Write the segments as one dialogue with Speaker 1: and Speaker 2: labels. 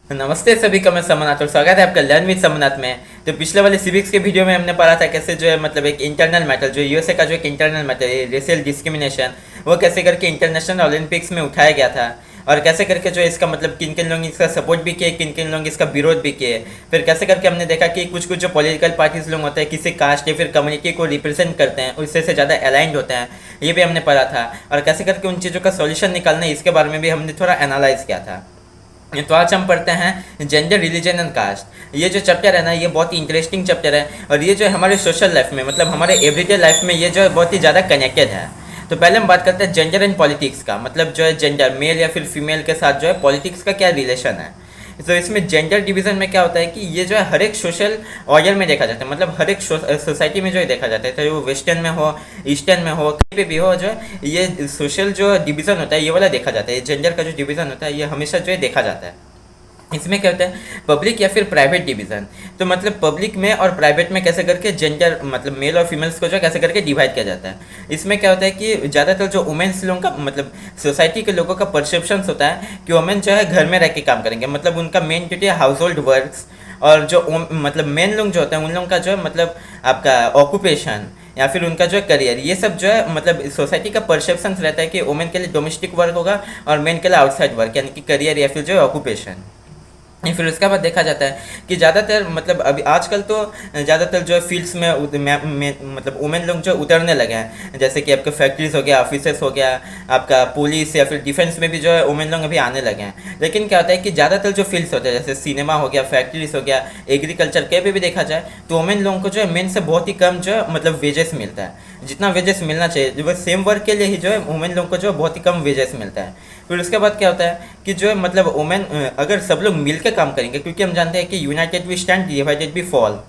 Speaker 1: नमस्ते सभी का मैं समनाथ और स्वागत है आपका लर्न विद समनाथ में। तो पिछले वाले सिविक्स के वीडियो में हमने पढ़ा था कैसे जो है मतलब एक इंटरनल मैटर जो यूएसए का जो एक इंटरनल मैटर है रेशियल डिस्क्रिमिनेशन वो कैसे करके इंटरनेशनल ओलंपिक्स में उठाया गया था और कैसे करके जो है इसका मतलब किन किन लोग इसका सपोर्ट भी किए किन किन लोग इसका विरोध भी किए। फिर कैसे करके हमने देखा कि कुछ कुछ जो पॉलिटिकल पार्टीज लोग होते हैं किसी कास्ट या फिर कम्युनिटी को रिप्रेजेंट करते हैं उससे से ज़्यादा अलाइंड होते हैं, ये भी हमने पढ़ा था। और कैसे करके उन चीज़ों का सॉल्यूशन निकालना है इसके बारे में भी हमने थोड़ा एनालाइज किया था। तो आज हम पढ़ते हैं जेंडर रिलीजन एंड कास्ट। ये जो चैप्टर है ना ये बहुत ही इंटरेस्टिंग चैप्टर है और ये जो है हमारे सोशल लाइफ में मतलब हमारे एवरीडे लाइफ में ये जो है बहुत ही ज़्यादा कनेक्टेड है। तो पहले हम बात करते हैं जेंडर एंड पॉलिटिक्स का, मतलब जो है जेंडर मेल या फिर फीमेल के साथ जो है पॉलिटिक्स का क्या रिलेशन है। तो इसमें जेंडर डिवीज़न में क्या होता है कि ये जो है हर एक सोशल ऑर्डर में देखा जाता है, मतलब हर एक सोसाइटी में जो है देखा जाता है, चाहे वो वेस्टर्न में हो ईस्टर्न में हो कहीं पे भी हो, जो है ये सोशल जो डिवीज़न होता है ये वाला देखा जाता है। जेंडर का जो डिवीज़न होता है ये हमेशा जो है देखा जाता है। इसमें क्या होता है पब्लिक या फिर प्राइवेट डिवीज़न। तो मतलब पब्लिक में और प्राइवेट में कैसे करके जेंडर मतलब मेल और फीमेल्स को जो कैसे करके डिवाइड किया जाता है। इसमें क्या होता है कि ज़्यादातर जो वुमेन्स लोगों का मतलब सोसाइटी के लोगों का परसेप्शन होता है कि वुमेन जो है घर में रह के काम करेंगे, मतलब उनका मेन ड्यूटी है हाउस होल्ड वर्क्स। और जो मतलब मेन लोग जो होते हैं उन लोगों का जो है मतलब आपका ऑक्यूपेशन या फिर उनका जो है करियर, ये सब जो है मतलब सोसाइटी का परसेप्शन रहता है कि वुमेन के लिए डोमेस्टिक वर्क होगा और मेन के लिए आउटसाइड वर्क यानी कि करियर या फिर जो है ऑक्यूपेशन। फिर उसके बाद देखा जाता है कि ज़्यादातर मतलब अभी आजकल तो ज़्यादातर जो है फील्ड्स में मतलब वुमेन लोग जो उतरने लगे हैं, जैसे कि आपके फैक्ट्रीज हो गया ऑफिसेस हो गया आपका पुलिस या फिर डिफेंस में भी जो है वुमेन लोग अभी आने लगे हैं। लेकिन क्या होता है कि ज़्यादातर जो फील्ड्स होते हैं जैसे सिनेमा हो गया फैक्ट्रीज हो गया एग्रीकल्चर के भी देखा जाए तो वुमेन लोगों को जो है मेन से बहुत ही कम जो है मतलब वेजेस मिलता है। जितना वेजेस मिलना चाहिए वो सेम वर्क के लिए ही जो है वुमेन लोगों को जो है बहुत ही कम वेजेस मिलता है। फिर उसके बाद क्या होता है कि जो है मतलब वुमेन अगर सब लोग मिल के काम करेंगे, क्योंकि हम जानते हैं कि united we stand divided we fall.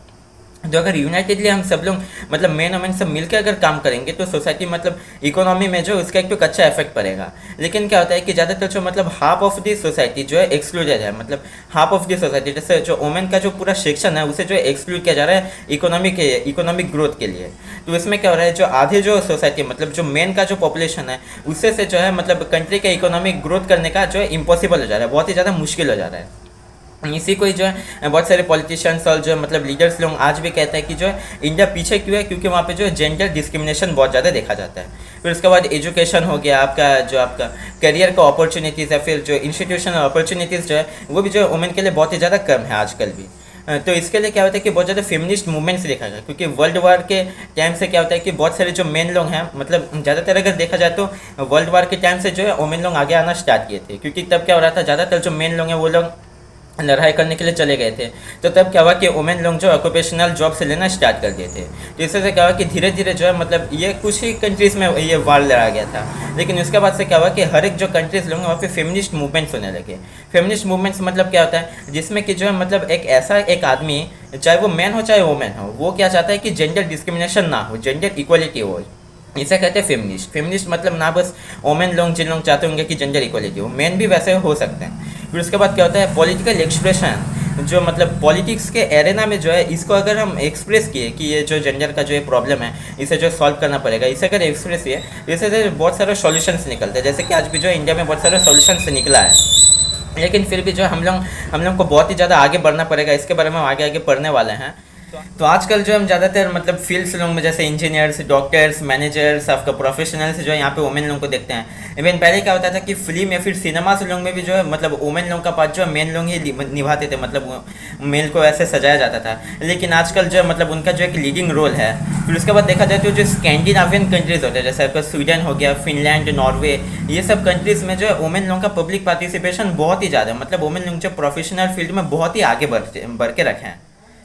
Speaker 1: तो अगर यूनाइटेडली हम सब लोग मतलब मेन वुमेन सब मिलकर अगर काम करेंगे तो सोसाइटी मतलब इकोनॉमी में जो उसका एक तो अच्छा इफेक्ट पड़ेगा। लेकिन क्या होता है कि ज़्यादातर जो मतलब हाफ ऑफ दी सोसाइटी जो है एक्सक्लूडेड है, मतलब हाफ ऑफ दी सोसाइटी जैसे जो वुमेन का जो पूरा सेक्शन है उसे जो है एक्सक्लूड किया जा रहा है इकोनॉमिक ग्रोथ के लिए। तो इसमें क्या हो रहा है जो आधे जो सोसाइटी मतलब जो मेन का जो पॉपुलेशन है उससे से जो है मतलब कंट्री का इकोनॉमिक ग्रोथ करने का जो है इम्पॉसिबल हो जा रहा है, बहुत ही ज़्यादा मुश्किल हो जा रहा है। इसी को ही जो है बहुत सारे पॉलिटिशियंस और जो मतलब लीडर्स लोग आज भी कहते हैं कि जो है इंडिया पीछे क्यों है, क्योंकि वहाँ पे जो है जेंडर डिस्क्रिमिनेशन बहुत ज़्यादा देखा जाता है। फिर उसके बाद एजुकेशन हो गया आपका जो आपका करियर का अपॉर्चुनिटीज़ या फिर जो इंस्टीट्यूशनल अपॉर्चुनिटीज़ जो है वो भी जो है वुमेन के लिए बहुत ही ज़्यादा कम है आजकल भी। तो इसके लिए क्या होता है कि बहुत ज़्यादा फेमिनिस्ट मूवमेंट्स देखा गया, क्योंकि वर्ल्ड वार के टाइम से क्या होता है कि बहुत सारे जो मेन लोग हैं मतलब ज़्यादातर अगर देखा जाए तो वर्ल्ड वार के टाइम से जो है वुमेन लोग आगे आना स्टार्ट किए थे, क्योंकि तब क्या हो रहा था ज़्यादातर जो मेन लोग हैं वो लोग लड़ाई करने के लिए चले गए थे। तो तब क्या हुआ कि वुमेन लोग जो ऑक्यूपेशनल जॉब से लेना स्टार्ट कर दिए थे। तो इससे से क्या हुआ कि धीरे धीरे जो है मतलब ये कुछ ही कंट्रीज़ में ये वार लड़ा गया था। लेकिन उसके बाद से क्या हुआ कि हर एक जो कंट्रीज़ लोग हैं वहाँ पे फेमिनिस्ट मूवमेंट्स होने लगे। फेमिनिस्ट मूवमेंट्स मतलब क्या होता है जिसमें कि जो है मतलब एक ऐसा एक आदमी चाहे वो मैन हो चाहे वुमेन हो वो क्या चाहता है कि जेंडर डिस्क्रिमिनेशन ना हो, जेंडर इक्वलिटी हो। इसे कहते हैं फेमिनिस्ट। फेमिनिस्ट मतलब ना बस वोमेन लोग जिन लोग चाहते होंगे कि जेंडर इक्वलिटी हो, मेन भी वैसे हो सकते हैं। फिर उसके बाद क्या होता है पॉलिटिकल एक्सप्रेशन, जो मतलब पॉलिटिक्स के एरेना में जो है इसको अगर हम एक्सप्रेस किए कि ये जो जेंडर का जो ये प्रॉब्लम है इसे जो सॉल्व करना पड़ेगा, इसे अगर एक्सप्रेस किए इससे बहुत सारे सॉल्यूशंस निकलते हैं। जैसे कि आज भी जो इंडिया में बहुत सारे सॉल्यूशंस निकला है, लेकिन फिर भी जो हम लोग को बहुत ही ज़्यादा आगे बढ़ना पड़ेगा। इसके बारे में हम आगे आगे पढ़ने वाले हैं। तो आजकल जो हम ज़्यादातर मतलब फील्ड्स लोग में जैसे इंजीनियर्स डॉक्टर्स मैनेजर्स आपका प्रोफेशनल्स जो है यहाँ पे वुमेन लोगों को देखते हैं। इवन पहले क्या होता था कि फिल्म या फिर सिनेमास लोग में भी जो है मतलब वुमेन लोगों का पार्ट जो है मेन लोग ही निभाते थे, मतलब मेल को ऐसे सजाया जाता था। लेकिन आजकल जो है मतलब उनका जो एक लीडिंग रोल है। फिर उसके बाद देखा जाए तो जो स्कैंडिनावियन कंट्रीज़ होते हैं जैसे आपका स्वीडन हो गया फिनलैंड नॉर्वे, ये सब कंट्रीज़ में जो है वुमेन लोगों का पब्लिक पार्टिसिपेशन बहुत ही ज़्यादा है, मतलब वुमेन लोग जो प्रोफेशनल फील्ड में बहुत ही आगे बढ़ के रखे हैं।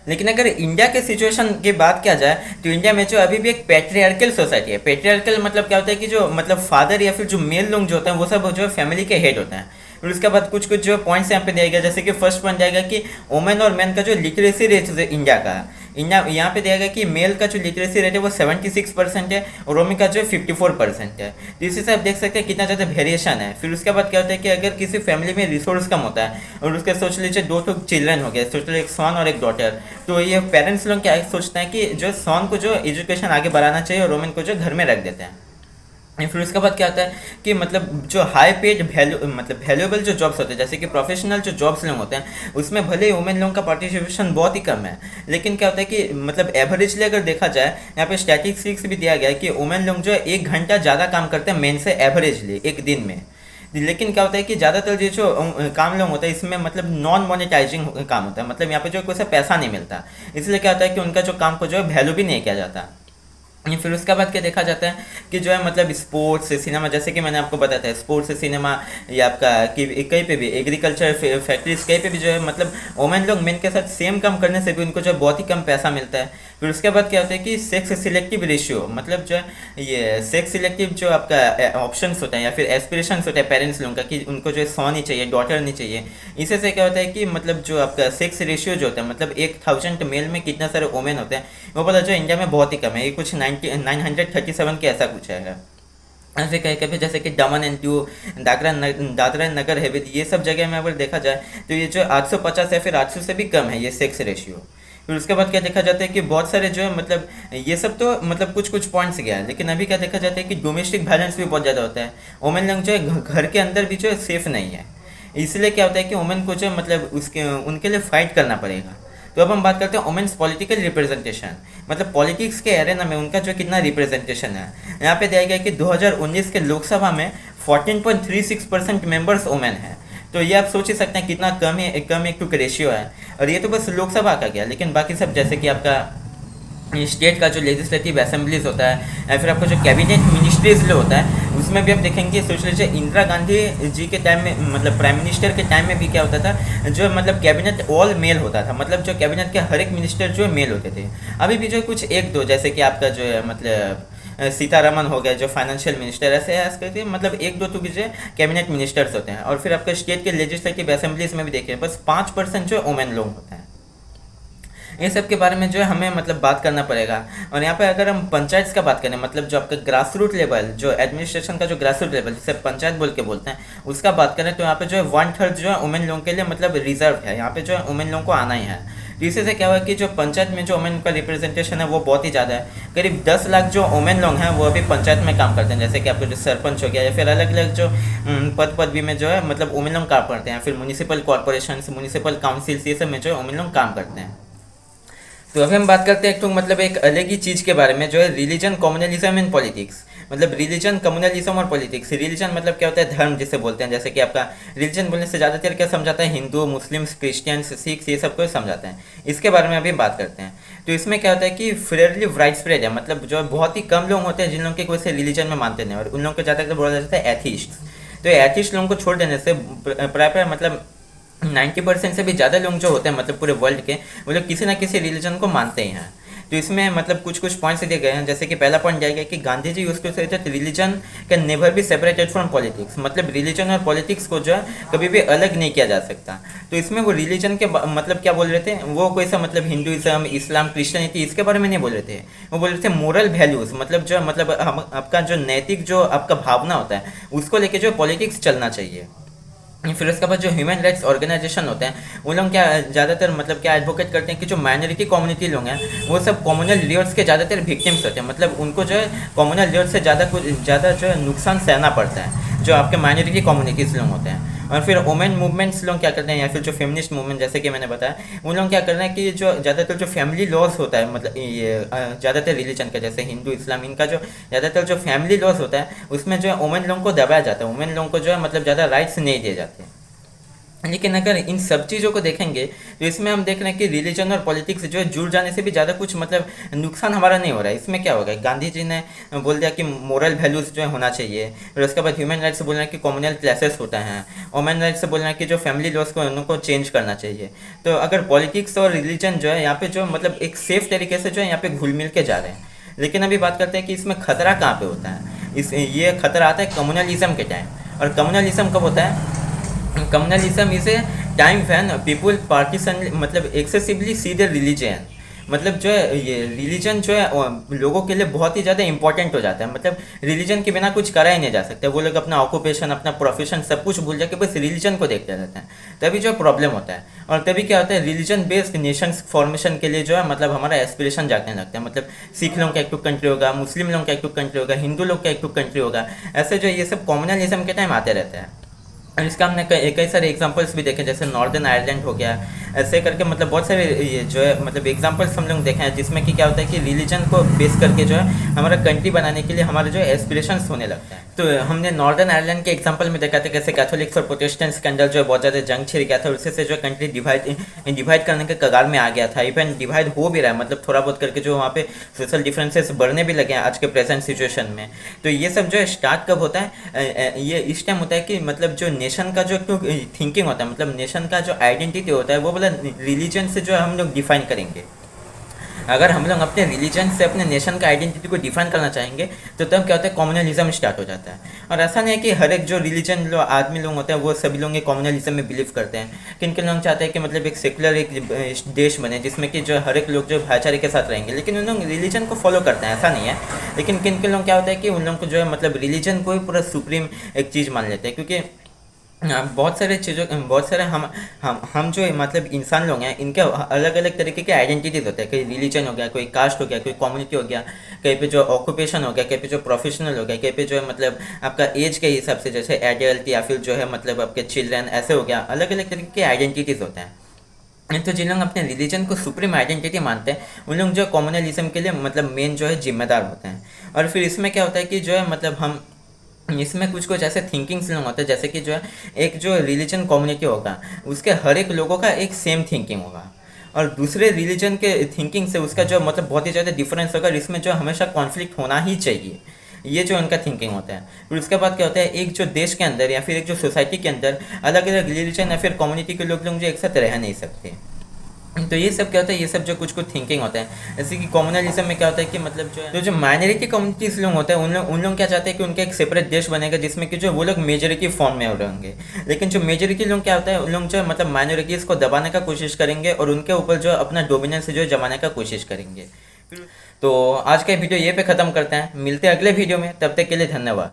Speaker 1: लेकिन अगर इंडिया के सिचुएशन की बात किया जाए तो इंडिया में जो अभी भी एक पैट्रियार्कल सोसाइटी है। पैट्रियार्कल मतलब क्या होता है कि जो मतलब फादर या फिर जो मेल लोग जो होते हैं वो सब जो है फैमिली के हेड होते हैं। फिर उसके बाद कुछ कुछ जो पॉइंट्स यहाँ पे दिया गया, जैसे कि फर्स्ट पॉइंट जाएगा कि वुमेन और मैन का जो लिटरेसी रेट है इंडिया का, यहाँ पे दिया गया कि मेल का जो लिटरेसी रेट है वो 76% है और वुमेन का जो है 54% है। तो इसी से आप देख सकते हैं कितना ज़्यादा वेरिएशन है। फिर उसके बाद क्या होता है कि अगर किसी फैमिली में रिसोर्स कम होता है और उसके सोच लीजिए 2 चिल्ड्रन हो गए, सोच लीजिए एक सन और एक डॉटर, तो ये पेरेंट्स लोग क्या सोचते हैं कि जो सन को जो एजुकेशन आगे बढ़ाना चाहिए और वुमेन को जो घर में रख देते हैं। फिर उसके बाद क्या होता है कि मतलब जो हाई पेड वैल्यू मतलब वैल्यूएबल जो जॉब्स होते हैं, जैसे कि प्रोफेशनल जो जॉब्स लोग होते हैं, उसमें भले ही वुमेन लोगों का पार्टिसिपेशन बहुत ही कम है, लेकिन क्या होता है कि मतलब एवरेजली अगर देखा जाए, यहाँ पे स्टैटिस्टिक्स भी दिया गया है कि वुमेन लोग जो है 1 घंटा ज़्यादा काम करते हैं मेन से एवरेजली एक दिन में। लेकिन क्या होता है कि ज़्यादातर ये जो काम लोग होता है इसमें मतलब नॉन मोनेटाइजिंग काम होता है, मतलब यहाँ पे जो कोई सा पैसा नहीं मिलता, इसलिए क्या होता है कि उनका जो काम को जो है वैल्यू भी नहीं किया जाता। फिर उसके बाद क्या देखा जाता है कि जो है मतलब स्पोर्ट्स सिनेमा, जैसे कि मैंने आपको बताया था, स्पोर्ट्स सिनेमा या आपका कि कहीं पे भी एग्रीकल्चर फैक्ट्रीज कहीं पे भी जो है मतलब वोमेन लोग मेन के साथ सेम काम करने से भी उनको जो है बहुत ही कम पैसा मिलता है। फिर उसके बाद क्या होता है कि सेक्स सिलेक्टिव रेशियो, मतलब जो है ये सेक्स सिलेक्टिव जो आपका ऑप्शंस होता है या फिर एस्पिरेशंस होता है पेरेंट्स लोगों का कि उनको जो है सन नहीं चाहिए, डॉटर नहीं चाहिए, इसी से क्या होता है कि मतलब जो आपका सेक्स रेशियो जो होता है, मतलब 1000 मेल में कितना सारे वोमेन होते हैं, वो पता जो इंडिया में बहुत ही कम है, ये कुछ 937 के ऐसा कुछ है। ऐसे कहीं कभी जैसे कि दमन एंड दीव, दादरा नगर हवेली, ये सब जगह में अगर देखा जाए तो ये जो 850 या फिर 800 से भी कम है ये सेक्स रेशियो। फिर उसके बाद क्या देखा जाता है कि बहुत सारे जो है मतलब ये सब तो मतलब कुछ कुछ पॉइंट्स गया है, लेकिन अभी क्या देखा जाता है कि डोमेस्टिक वायलेंस भी बहुत ज़्यादा होता है। वुमेन लोग जो है घर के अंदर भी जो है सेफ नहीं है, इसलिए क्या होता है कि वुमेन को जो है मतलब उसके उनके लिए फाइट करना पड़ेगा। तो अब हम बात करते हैं वुमेन्स पॉलिटिकल रिप्रेजेंटेशन, मतलब पॉलिटिक्स के एरेना में उनका जो कितना रिप्रेजेंटेशन है। यहाँ पे दिया गया कि 2019 के लोकसभा में 14.36% मेंबर्स वुमेन है। तो ये आप सोच ही सकते हैं कितना कम एक टू रेशियो है। और ये तो बस लोकसभा का गया, लेकिन बाकी सब जैसे कि आपका स्टेट का जो लेजिस्लेटिव असेंबलीज होता है या फिर आपका जो कैबिनेट मिनिस्ट्रीज जो होता है, उसमें भी आप देखेंगे सोच लीजिए इंदिरा गांधी जी के टाइम में, मतलब प्राइम मिनिस्टर के टाइम में भी क्या होता था, जो मतलब कैबिनेट ऑल मेल होता था, मतलब जो कैबिनेट के हर एक मिनिस्टर जो है मेल होते थे। अभी भी जो कुछ एक दो जैसे कि आपका जो है मतलब सीतारमन हो गया जो फाइनेंशियल मिनिस्टर, ऐसे करके मतलब एक दो तो भी जो कैबिनेट मिनिस्टर्स होते हैं। और फिर आपका स्टेट के लेजिस्लेटिव असेंबलीज में भी देखिए बस 5% जो वुमेन लोग होते हैं। ये सब के बारे में जो है हमें मतलब बात करना पड़ेगा। और यहाँ पे अगर हम पंचायत का बात करें, मतलब जो आपका ग्रास रूट लेवल, जो एडमिनिस्ट्रेशन का जो ग्रास रूट लेवल जिसे पंचायत बोल के बोलते हैं, उसका बात करें तो यहाँ पे जो है 1/3 जो है वुमेन लोगों के लिए मतलब रिजर्व है, यहाँ पे जो है वुमेन लोगों को आना ही है। तो इसी से क्या हुआ कि जो पंचायत में जो वुमेन का रिप्रेजेंटेशन है वो बहुत ही ज़्यादा है। करीब 10 लाख जो वुमेन लोग हैं वो अभी पंचायत में काम करते हैं, जैसे कि आपको जो सरपंच हो गया या फिर अलग अलग जो पदवी में जो है मतलब वुमेन लोग काम करते हैं, फिर म्यूनिसिपल कॉर्पोरेशन, म्यूनिसिपल काउंसिल, ये सब में जो है वुमेन लोग काम करते हैं। तो अभी हम बात करते हैं तो मतलब एक अलग ही चीज़ के बारे में, जो है रिलीजन, कम्युनलिज्म एंड पॉलिटिक्स। मतलब रिलीजन, कम्युनलिज्म और पॉलिटिक्स। रिलीजन मतलब क्या होता है, धर्म जिसे बोलते हैं, जैसे कि आपका रिलीजन बोलने से ज़्यादातर क्या समझाता है, हिंदू, मुस्लिम्स, क्रिश्चियंस, सिख्स, ये सब को समझाते हैं। इसके बारे में अभी बात करते हैं। तो इसमें क्या होता है कि फेयरली वाइड स्प्रेड है, मतलब जो बहुत ही कम लोग होते हैं जिन लोगों के कोई से रिलीजन में मानते नहीं, और उन लोगों को ज़्यादातर बोला जाता है एथिस्ट। तो एथिस्ट लोगों को छोड़ देने से प्राय मतलब 90% से भी ज़्यादा लोग जो होते हैं मतलब पूरे वर्ल्ड के, वो लोग किसी ना किसी रिलीजन को मानते ही हैं। तो इसमें मतलब कुछ कुछ पॉइंट्स दिए गए हैं, जैसे कि पहला पॉइंट दिया गया कि गांधी जी उसको कहते थे religion can never be separated from politics, मतलब रिलीजन और पॉलिटिक्स को जो है कभी भी अलग नहीं किया जा सकता। तो इसमें वो रिलीजन के मतलब क्या बोल रहे थे, वो कोई सा मतलब हिंदुइज्म, इस्लाम, क्रिश्चियनिटी इसके बारे में नहीं बोल रहे थे। वो बोल रहे थे मोरल वैल्यूज़, मतलब जो मतलब आपका जो नैतिक जो आपका भावना होता है उसको लेके जो पॉलिटिक्स चलना चाहिए। फिर उसके बाद जो ह्यूमन राइट्स ऑर्गेनाइजेशन होते हैं वो लोग क्या ज़्यादातर मतलब क्या एडवोकेट करते हैं कि जो माइनॉरिटी कम्युनिटी लोग हैं वो सब कम्युनल लियर्स के ज़्यादातर विक्टिम्स होते हैं, मतलब उनको जो है कम्युनल लियर्स से ज़्यादा जो है नुकसान सहना पड़ता है जो आपके माइनॉरिटी कम्युनिटीज़ लोग होते हैं। और फिर वुमेन मूवमेंट्स लोग क्या करते हैं, या फिर जो फेमिनिस्ट मूवमेंट जैसे कि मैंने बताया, उन लोग क्या कर रहे हैं कि जो ज़्यादातर जो फैमिली लॉज होता है, मतलब ये ज़्यादातर रिलीजन का जैसे हिंदू, इस्लाम, इनका जो ज़्यादातर जो फैमिली लॉज होता है उसमें जो है वुमेन लोगों को दबाया जाता है, वुमेन लोगों को जो है मतलब ज़्यादा राइट्स नहीं दिए जाते। लेकिन अगर इन सब चीज़ों को देखेंगे तो इसमें हम देख रहे हैं कि रिलीजन और पॉलिटिक्स जो है जुड़ जाने से भी ज़्यादा कुछ मतलब नुकसान हमारा नहीं हो रहा है। इसमें क्या होगा, गांधी जी ने बोल दिया कि मोरल वैल्यूज़ जो है होना चाहिए, फिर उसके बाद ह्यूमन राइट्स से बोल रहे हैं कि कम्युनल क्लासेस होता है, वुमेन राइट्स से बोल रहे हैं कि जो फैमिली लॉज को उनको चेंज करना चाहिए। तो अगर पॉलिटिक्स और रिलीजन जो है यहाँ पे जो मतलब एक सेफ तरीके से जो है यहाँ पे घुल मिल के जा रहे हैं। लेकिन अभी बात करते हैं कि इसमें खतरा कहाँ पे होता है। ये खतरा आता है कम्युनलिज्म के टाइम। और कम्युनलिज्म कब होता है, communalism is a time when people partition मतलब एक्सेसिवली सी देयर रिलीजन, मतलब जो है ये रिलीजन जो है लोगों के लिए बहुत ही ज़्यादा इंपॉर्टेंट हो जाता है, मतलब रिलीजन के बिना कुछ करा ही नहीं जा सकता। वो लोग अपना ऑक्यूपेशन, अपना प्रोफेशन सब कुछ भूल जाके बस रिलीजन को देखते रहते हैं, तभी जो प्रॉब्लम होता है। और तभी क्या होता है, रिलीजन बेस्ड नेशन फॉर्मेशन के लिए जो है मतलब हमारा एस्पिरेशन जागने लगता है। मतलब सिख लोगों का एक टू कंट्री होगा, मुस्लिम लोगों का एक टू कंट्री होगा, हिंदू लोग का एक टू कंट्री होगा। ऐसे जो ये सब कॉम्युनलिज्म के टाइम आते रहते हैं। और इसका हमने कई सारे एग्जांपल्स भी देखे, जैसे नॉर्दर्न आयरलैंड हो गया, ऐसे करके मतलब बहुत सारे ये जो है मतलब एग्जांपल्स हम लोग देखे हैं, जिसमें कि क्या होता है कि रिलीजन को बेस करके जो है हमारा कंट्री बनाने के लिए हमारे जो एस्पिरेशंस होने लगता है। तो हमने नॉर्दर्न आयरलैंड के एग्जांपल में देखा था कैसे कैथोलिक्स और प्रोटेस्टेंट्स के अंदर जो है बहुत ज़्यादा जंग छिड़ गया था, उससे से जो कंट्री डिवाइड करने के कगार में आ गया था। इवन डिवाइड हो भी रहा है, मतलब थोड़ा बहुत करके जो वहाँ पे सोशल डिफरेंसेस बढ़ने भी लगे हैं आज के प्रेजेंट सिचुएशन में। तो ये सब जो है स्टार्ट कब होता है, ये इस टाइम होता है कि मतलब जो नेशन का जो थिंकिंग होता है, मतलब नेशन का जो आइडेंटिटी होता है वो बोला रिलीजन से जो है हम लोग डिफाइन करेंगे। अगर हम लोग अपने रिलीजन से अपने नेशन का आइडेंटिटी को डिफाइन करना चाहेंगे तो तब क्या होता है, कम्युनलिज्म स्टार्ट हो जाता है। और ऐसा नहीं है कि हर एक जो रिलीजन जो आदमी लोग होते हैं वो सभी लोग कम्युनलिज्म में बिलीव करते हैं। किन किन लोग चाहते हैं कि मतलब एक सेकुलर एक देश बने जिसमें कि जो हर एक लोग जो भाईचारे के साथ रहेंगे, लेकिन उन लोग रिलीजन को फॉलो करते हैं, ऐसा नहीं है। लेकिन किन किन लोग क्या होता है कि उन लोग को जो है मतलब रिलीजन को ही पूरा सुप्रीम एक चीज़ मान लेते हैं। क्योंकि बहुत सारे चीज़ों बहुत सारे हम जो मतलब इंसान लोग हैं, इनके अलग अलग तरीके के आइडेंटिटीज होते हैं। कोई रिलीजन हो गया, कोई कास्ट हो गया, कोई कम्युनिटी हो गया, कहीं पे जो ऑक्यूपेशन हो गया, कहीं पे जो प्रोफेशनल हो गया, कहीं पे जो है मतलब आपका एज के हिसाब से जैसे एडल्ट या फिर जो है मतलब आपके चिल्ड्रन, ऐसे हो गया। अलग अलग तरीके के आइडेंटिटीज होते हैं। तो जिन लोग अपने रिलीजन को सुप्रीम आइडेंटिटी मानते हैं उन लोग जो कम्युनलिज्म के लिए मतलब मेन जो है जिम्मेदार होते हैं। और फिर इसमें क्या होता है कि जो है मतलब हम इसमें कुछ कुछ ऐसे थिंकिंग्स लोग होते हैं, जैसे कि जो है एक जो रिलीजन कम्युनिटी होगा उसके हर एक लोगों का एक सेम थिंकिंग होगा, और दूसरे रिलीजन के थिंकिंग से उसका जो मतलब बहुत ही ज़्यादा डिफरेंस होगा, इसमें जो हमेशा कॉन्फ्लिक्ट होना ही चाहिए। ये जो उनका थिंकिंग होता है। फिर उसके बाद क्या होता है, एक जो देश के अंदर या फिर एक जो सोसाइटी के अंदर अलग अलग रिलीजन या फिर कम्युनिटी के लोग जो एक साथ रह नहीं सकते। तो ये सब क्या होता है, ये सब जो कुछ कुछ थिंकिंग होता है। जैसे कि कम्युनलिज्म में क्या होता है कि मतलब जो है तो जो माइनॉरिटी कम्युनिटीज लोग होते हैं उन लोग क्या चाहते हैं कि उनका एक सेपरेट देश बनेगा जिसमें कि जो वो लोग मेजोरिटी फॉर्म में रहेंगे। लेकिन जो मेजोरिटी लोग क्या होता है, उन लोग जो है मतलब माइनॉरिटीज़ को दबाने का कोशिश करेंगे और उनके ऊपर जो अपना डोमिनेंस जो जमाने का कोशिश करेंगे। तो आज का वीडियो ये पे ख़त्म करते हैं, मिलते हैं अगले वीडियो में, तब तक के लिए धन्यवाद।